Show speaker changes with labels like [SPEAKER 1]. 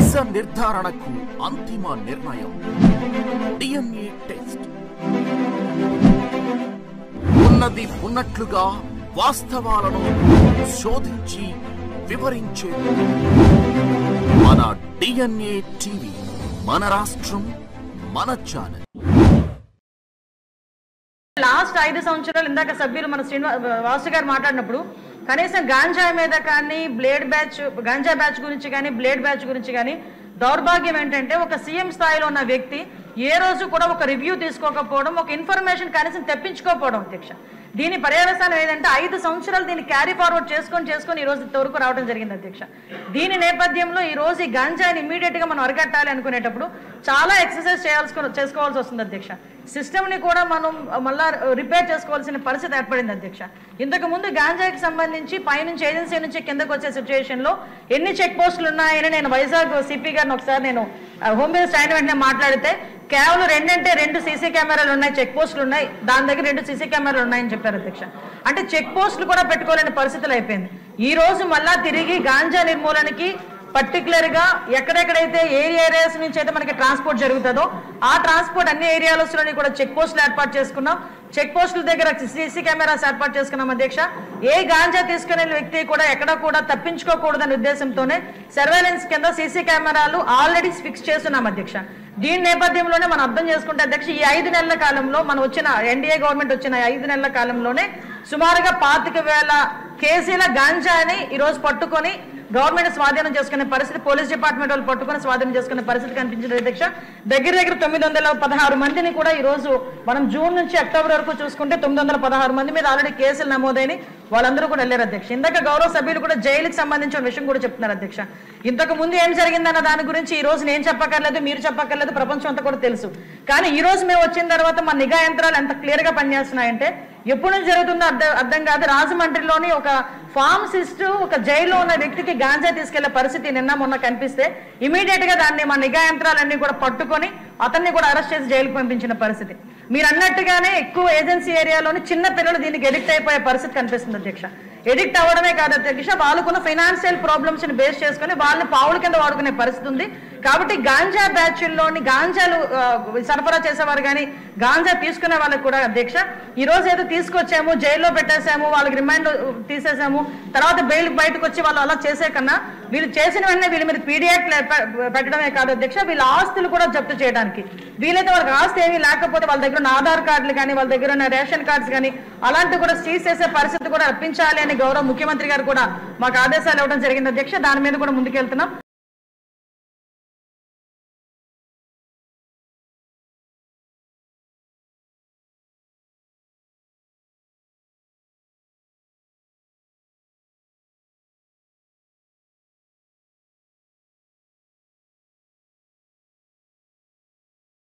[SPEAKER 1] నిజ నిర్ధారణకు అంతిమ నిర్ణయం DNA టెస్ట్. ఉన్నది ఉన్నట్లుగా వాస్తవాలను శోధించి వివరించే మన DNA టీవీ, మన రాష్ట్రం, మన ఛానల్.
[SPEAKER 2] లాస్ట్ 5 సంవత్సరాలు ఇందాక సభ్యులు మన వాసు గారు మాట్లాడినప్పుడు కనీసం గాంజా మీద కానీ గాంజా బ్యాచ్ గురించి కానీ బ్లేడ్ బ్యాచ్ గురించి కానీ దౌర్భాగ్యం ఏంటంటే ఒక సీఎం స్థాయిలో ఉన్న వ్యక్తి ఏ రోజు కూడా ఒక రివ్యూ తీసుకోకపోవడం, ఒక ఇన్ఫర్మేషన్ కనీసం తెప్పించుకోకపోవడం అధ్యక్ష. దీని పర్యవసానం ఏదంటే 5 సంవత్సరాలు దీన్ని క్యారీ ఫార్వర్డ్ చేసుకొని ఈ రోజు ఇంతవరకు రావడం జరిగింది అధ్యక్ష. దీని నేపథ్యంలో ఈ రోజు ఈ గాంజాని ఇమీడియట్ గా మనం అరికట్టాలి అనుకునేటప్పుడు చాలా ఎక్సర్సైజ్ చేసుకోవాల్సి వస్తుంది అధ్యక్ష. సిస్టమ్ని కూడా మనం మళ్ళా రిపేర్ చేసుకోవాల్సిన పరిస్థితి ఏర్పడింది అధ్యక్ష. ఇంతకు ముందు గాంజాకి సంబంధించి పైనుంచి ఏజెన్సీ నుంచి కిందకు వచ్చే సిచ్యువేషన్లో ఎన్ని చెక్ పోస్టులు ఉన్నాయని నేను వైజాగ్ సిపి గారిని ఒకసారి నేను హోమ్ మినిస్టర్ అయిన వెంటనే మాట్లాడితే కేవలం 2 సీసీ కెమెరాలు ఉన్నాయి, చెక్ పోస్టులు ఉన్నాయి, దాని దగ్గర 2 సీసీ కెమెరాలు ఉన్నాయని చెప్పారు అధ్యక్ష. అంటే చెక్ పోస్టులు కూడా పెట్టుకోలేని పరిస్థితులు అయిపోయింది. ఈ రోజు మళ్ళా తిరిగి గాంజా నిర్మూలనకి పర్టికులర్గా ఎక్కడెక్కడైతే ఏరియాస్ నుంచి అయితే మనకి ట్రాన్స్పోర్ట్ జరుగుతుందో ఆ ట్రాన్స్పోర్ట్ అన్ని ఏరియాలలోని కూడా చెక్ పోస్టులు ఏర్పాటు చేసుకున్నాం. చెక్ పోస్టుల దగ్గర సీసీ కెమెరాస్ ఏర్పాటు చేసుకున్నాం అధ్యక్ష. ఏ గాంజా తీసుకునే వ్యక్తి కూడా ఎక్కడ కూడా తప్పించుకోకూడదనే ఉద్దేశంతోనే సర్వేలెన్స్ కింద సీసీ కెమెరాలు ఆల్రెడీ ఫిక్స్ చేస్తున్నాం అధ్యక్ష. దీని నేపథ్యంలోనే మనం అర్థం చేసుకుంటే అధ్యక్ష, ఈ 5 నెలల కాలంలో మనం వచ్చిన ఎన్డీఏ గవర్నమెంట్ వచ్చిన 5 నెలల కాలంలోనే సుమారుగా 25,000 కేజీల గాంజాని ఈరోజు పట్టుకొని గవర్నమెంట్ స్వాధీనం చేసుకునే పరిస్థితి, పోలీస్ డిపార్ట్మెంట్ వాళ్ళు పట్టుకొని స్వాధీనం చేసుకునే పరిస్థితి కనిపించింది అధ్యక్ష. దగ్గర 916 మందిని కూడా ఈ రోజు మనం జూన్ నుంచి అక్టోబర్ వరకు చూసుకుంటే 916 మంది మీద ఆల్రెడీ కేసులు నమోదైన వాళ్ళందరూ కూడా వెళ్ళారు అధ్యక్ష. ఇందాక గౌరవ సభ్యులు కూడా జైలుకి సంబంధించిన విషయం కూడా చెప్తున్నారు అధ్యక్ష. ఇంతకు ముందు ఏం జరిగిందన్న దాని గురించి ఈ రోజు నేను చెప్పక్కర్లేదు, మీరు చెప్పక్కర్లేదు, ప్రపంచం అంతా కూడా తెలుసు. కానీ ఈ రోజు మేము వచ్చిన తర్వాత మన నిఘా యంత్రాలు ఎంత క్లియర్ గా పనిచేస్తున్నాయంటే ఎప్పుడు నుంచి జరుగుతుందో అర్థం కాదు. రాజమండ్రిలోని ఒక ఫార్మసిస్ట్ ఒక జైల్లో ఉన్న వ్యక్తికి గాంజా తీసుకెళ్లే పరిస్థితి నిన్న మొన్న కనిపిస్తే ఇమీడియట్ గా దాన్ని మన నిఘా యంత్రాలన్నీ కూడా పట్టుకొని అతన్ని కూడా అరెస్ట్ చేసి జైలుకు పంపించిన పరిస్థితి. మీరు అన్నట్టుగానే ఎక్కువ ఏజెన్సీ ఏరియాలోని చిన్న పిల్లలు దీనికి ఎడిక్ట్ అయిపోయే పరిస్థితి కనిపిస్తుంది అధ్యక్ష. ఎడిక్ట్ అవ్వడమే కాదు అధ్యక్ష, వాళ్ళకున్న ఫైనాన్షియల్ ప్రాబ్లమ్స్ ని బేస్ చేసుకుని వాళ్ళని పావుల కింద వాడుకునే పరిస్థితి ఉంది. కాబట్టి గాంజా బ్యాచ్ల్లోని గాంజాలు సరఫరా చేసేవారు కానీ గాంజా తీసుకునే వాళ్ళకి కూడా అధ్యక్ష ఈ రోజు ఏదో తీసుకొచ్చాము, జైల్లో పెట్టేసాము, వాళ్ళకి రిమాండ్ తీసేసాము, తర్వాత బెయిల్ బయటకు వచ్చి వాళ్ళు అలా చేసే కన్నా వీళ్ళు చేసిన వెంటనే వీళ్ళ మీద పీడియాక్ట్ పెట్టడమే కాదు అధ్యక్ష, వీళ్ళ ఆస్తులు కూడా జప్తు చేయడానికి వీలైతే వాళ్ళకి ఆస్తి ఏమీ లేకపోతే వాళ్ళ దగ్గర ఉన్న ఆధార్ కార్డులు కానీ వాళ్ళ దగ్గర ఉన్న రేషన్ కార్డ్స్ కానీ అలాంటివి కూడా సీజ్ చేసే పరిస్థితి కూడా రప్పించాలి అని గౌరవ ముఖ్యమంత్రి గారు కూడా మాకు ఆదేశాలు ఇవ్వడం జరిగింది అధ్యక్ష. దాని మీద కూడా ముందుకెళ్తున్నాం.